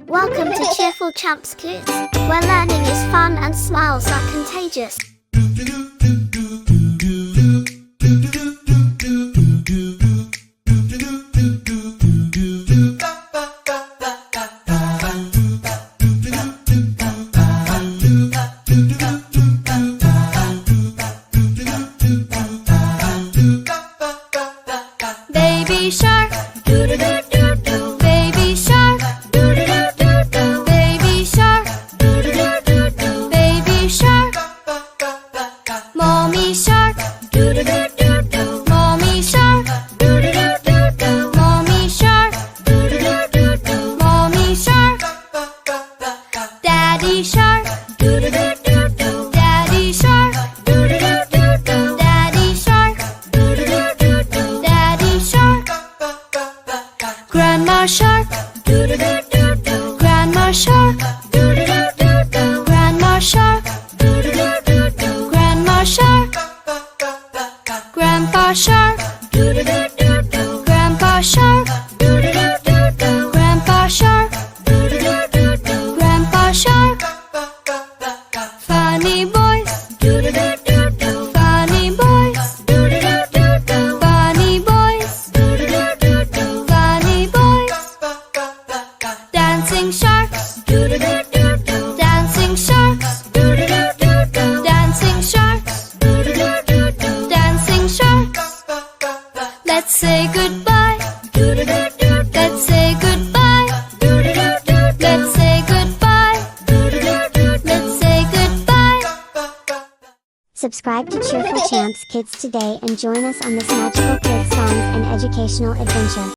Welcome to Cheerful Champs Kids, where learning is fun and smiles are contagious. Baby shark, doo-doo-doo-doo-doo. Baby shark, doo-doo-doo-doo-doo. Baby shark, doo-doo-doo-doo-doo. Baby shark, mommy shark, doo-doo-doo-doo-doo. Mommy shark, doo-doo-doo-doo-doo. Mommy shark, doo-doo-doo-doo-doo. Mommy shark, daddy shark, doo-doo-doo-doo-doo. Daddy shark, doo-doo-doo-doo-doo. Daddy shark, doo-doo-doo-doo-doo. Daddy shark, grandma shark, doo-doo-doo-doo-doo. Grandma shark, doo-doo-doo-doo-doo. Grandma shark, doo-doo-doo-doo-doo. Grandma shark, grandpa shark, doo-doo-doo-doo-doo. Grandpa shark, doo-doo-doo-doo-doo. Grandpa shark, doo-doo-doo-doo-doo. Grandpa shark, funny boys, doo-doo-doo-doo-doo. Funny boys, doo-doo-doo-doo-doo. Funny boys, doo-doo-doo-doo-doo. Funny boys, dancing sharks, doo-doo-doo-doo-doo. Dancing sharks, doo-doo-doo-doo-doo. Dancing sharks, doo-doo-doo-doo-doo. Dancing sharks, let's say goodbye, doo-doo-doo-doo. Let's say goodbye, doo-doo-doo-doo. Let's say goodbye, doo-doo-doo-doo. Let's say goodbye. Subscribe to Cheerful Champs Kids today and join us on this magical kids songs and educational adventure.